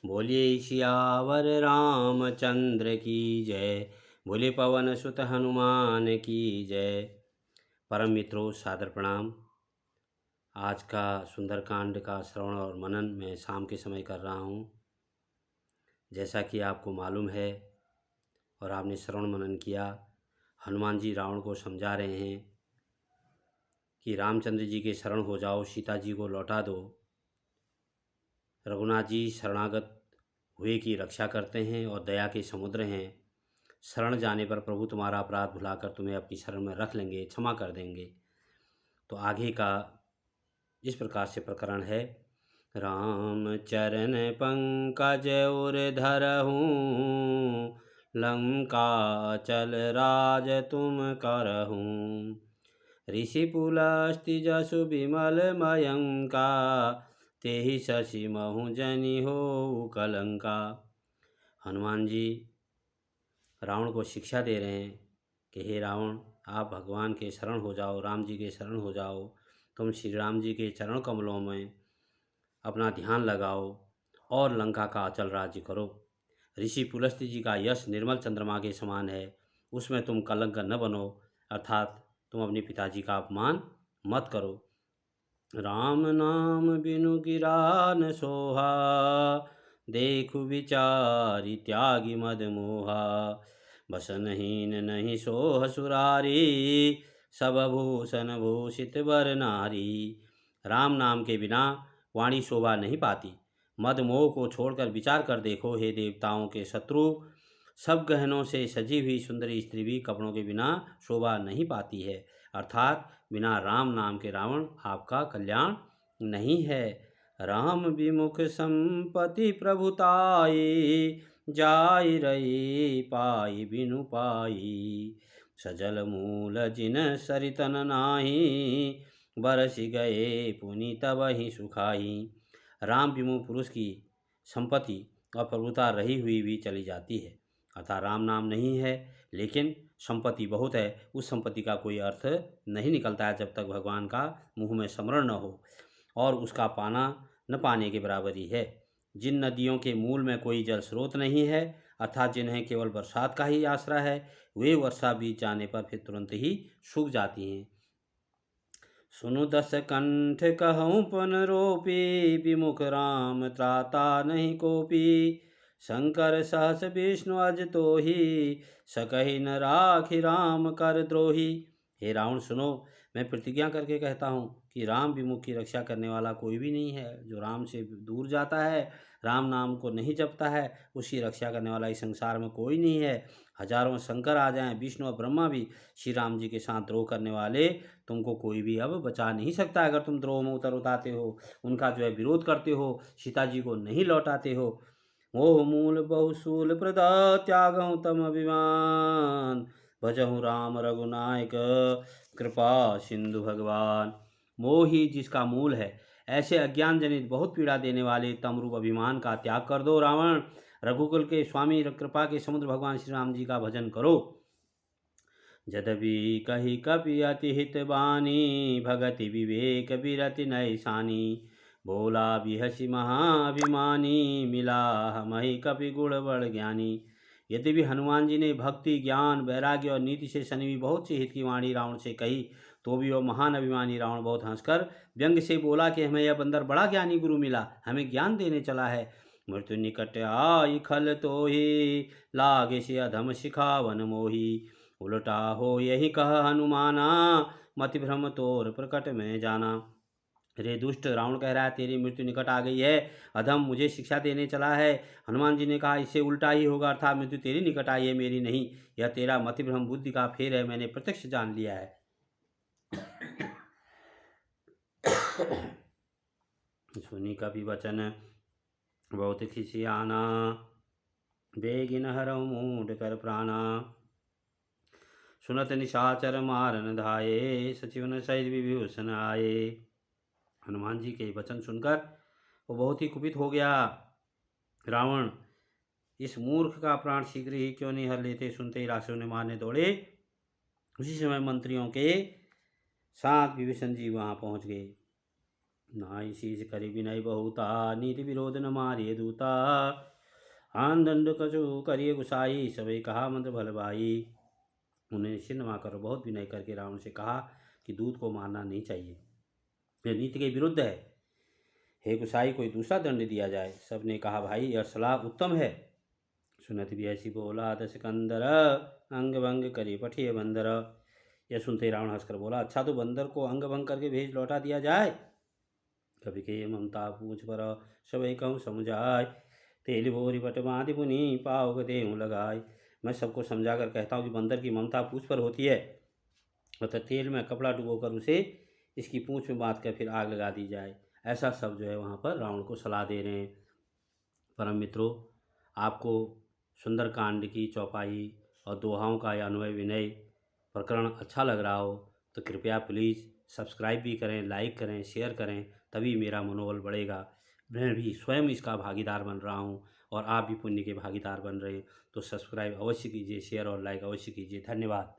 बोलिए सियावर रामचंद्र की जय। बोले पवन सुत हनुमान की जय। परम मित्रों, सादर प्रणाम। आज का सुंदरकांड का श्रवण और मनन मैं शाम के समय कर रहा हूँ। जैसा कि आपको मालूम है और आपने श्रवण मनन किया, हनुमान जी रावण को समझा रहे हैं कि रामचंद्र जी के शरण हो जाओ, सीता जी को लौटा दो। रघुनाथ जी शरणागत हुए की रक्षा करते हैं और दया के समुद्र हैं। शरण जाने पर प्रभु तुम्हारा अपराध भुलाकर तुम्हें अपनी शरण में रख लेंगे, क्षमा कर देंगे। तो आगे का इस प्रकार से प्रकरण है। राम चरण पंकज उर धरहूँ, लंका चल राज तुम करहूँ। ऋषि पुलस्ति जसु विमल मयंका, तेहि शशि महु जनि हो कलंका। हनुमान जी रावण को शिक्षा दे रहे हैं कि हे रावण, आप भगवान के शरण हो जाओ, राम जी के शरण हो जाओ। तुम श्री राम जी के चरण कमलों में अपना ध्यान लगाओ और लंका का अचल राज्य करो। ऋषि पुलस्त्य जी का यश निर्मल चंद्रमा के समान है, उसमें तुम कलंक न बनो, अर्थात तुम अपने पिताजी का अपमान मत करो। राम नाम बिनु गिरा न सोहा, देखु विचारि त्यागी मद मोहा। बसनहीन नहीं सोह सुरारी, सब भूषण भूषित बर नारी। राम नाम के बिना वाणी शोभा नहीं पाती। मद मोह को छोड़कर विचार कर देखो हे देवताओं के शत्रु, सब गहनों से सजी हुई सुंदरी स्त्री भी कपड़ों के बिना शोभा नहीं पाती है। अर्थात बिना राम नाम के रावण आपका कल्याण नहीं है। राम विमुख संपत्ति प्रभुताई, जाय रही पाई बिनु पाई। सजल मूल जिन सरितन नाही, बरस गए पुनि तब ही सुखाई। राम विमुख पुरुष की संपत्ति और प्रभुता रही हुई भी चली जाती है। अर्थात राम नाम नहीं है लेकिन संपत्ति बहुत है, उस संपत्ति का कोई अर्थ नहीं निकलता है जब तक भगवान का मुँह में स्मरण न हो, और उसका पाना न पाने के बराबर ही है। जिन नदियों के मूल में कोई जल स्रोत नहीं है, अर्थात जिन्हें केवल बरसात का ही आसरा है, वे वर्षा बीत जाने पर फिर तुरंत ही सूख जाती हैं। सुनु दस कंठ कहूँ पुनरोपी, विमुख राम त्राता नहीं कोपी। शंकर सहस विष्णु अज तो ही, सकहि न राखि राम कर द्रोही। हे रावण सुनो, मैं प्रतिज्ञा करके कहता हूँ कि राम विमुख की रक्षा करने वाला कोई भी नहीं है। जो राम से दूर जाता है, राम नाम को नहीं जपता है, उसकी रक्षा करने वाला इस संसार में कोई नहीं है। हजारों शंकर आ जाएं, विष्णु और ब्रह्मा भी श्री राम जी के साथ द्रोह करने वाले, तुमको कोई भी अब बचा नहीं सकता। अगर तुम द्रोह में उताते हो, उनका जो है विरोध करते हो, सीता जी को नहीं लौटाते हो। मोह मूल बहुसूल प्रदा, त्यागहु तम अभिमान। भजहु राम रघुनायक, कृपा सिंधु भगवान। मोह ही जिसका मूल है, ऐसे अज्ञान जनित बहुत पीड़ा देने वाले तमरूप अभिमान का त्याग कर दो रावण। रघुकुल के स्वामी कृपा के समुद्र भगवान श्री राम जी का भजन करो। यद्यपि कही कपि अति हित बानी, भगति विवेक बिरति नैसानी। बोला बिहसी महाअभिमानी, मिला हमहि कपि गुण बड़ ज्ञानी। यद्यपि हनुमान जी ने भक्ति, ज्ञान, वैराग्य और नीति से सनी हुई बहुत सी हित की वाणी रावण से कही, तो भी वह महान अभिमानी रावण बहुत हंसकर व्यंग से बोला कि हमें यह बंदर बड़ा ज्ञानी गुरु मिला, हमें ज्ञान देने चला है। मृत्यु निकट आई खल तो ही, लागे से अधम शिखावन मोही। उलटा हो यही कह हनुमाना, मति भ्रम तोर प्रकट में जाना। रे दुष्ट, रावण कह रहा है तेरी मृत्यु निकट आ गई है, अधम मुझे शिक्षा देने चला है। हनुमान जी ने कहा इससे उल्टा ही होगा, अर्थात मृत्यु तेरी निकट आई है, मेरी नहीं। यह तेरा मति भ्रम बुद्धि का फेर है, मैंने प्रत्यक्ष जान लिया है। सुनी कपि वचन बहुत खिसियाना, बेगिन हरऊ मूढ़ कर प्राणा। सुनत निशाचर मारन धाये, सचिवन सहित विभीषण आए। हनुमान जी के वचन सुनकर वो बहुत ही कुपित हो गया। रावण इस मूर्ख का प्राण शीघ्र ही क्यों नहीं हर लेते। सुनते ही राक्षसों ने मारने दौड़े। उसी समय मंत्रियों के साथ विभीषण जी वहाँ पहुँच गए। नाई शीस करि विनय बहुता, नीति विरोध न मारिय दूता। आन दंड कछु करिय गुसाई, सबे कहा मंत्र भल भाई। उन्हें छिन्नमा कर बहुत विनय करके रावण से कहा कि दूत को मारना नहीं चाहिए, यह नीति के विरुद्ध है। हे गुसाई, कोई दूसरा दंड दिया जाए। सबने कहा भाई यह सलाह उत्तम है। सुनत भी ऐसी बोला दस कंदर, अंग भंग करी पठिए बंदर। यह सुनते रावण हंसकर बोला, अच्छा तो बंदर को अंग भंग करके भेज लौटा दिया जाए। कभी के ममता पूछ पर सबई कहूँ समुझाय, तेल भोरी बट बांधि पुनि पाव देहूँ लगाए। मैं सबको समझा कर कहता हूँ कि बंदर की ममता पूछ पर होती है, अतः तेल में कपड़ा डुबोकर उसे इसकी पूँछ में बांध कर फिर आग लगा दी जाए। ऐसा सब जो है वहाँ पर रावण को सलाह दे रहे हैं। परम मित्रों, आपको सुंदरकांड की चौपाई और दोहाओं का यह अन्वय विनय प्रकरण अच्छा लग रहा हो तो कृपया प्लीज़ सब्सक्राइब भी करें, लाइक करें, शेयर करें, तभी मेरा मनोबल बढ़ेगा। मैं भी स्वयं इसका भागीदार बन रहा हूँ और आप भी पुण्य के भागीदार बन रहे हैं। तो सब्सक्राइब अवश्य कीजिए, शेयर और लाइक अवश्य कीजिए। धन्यवाद।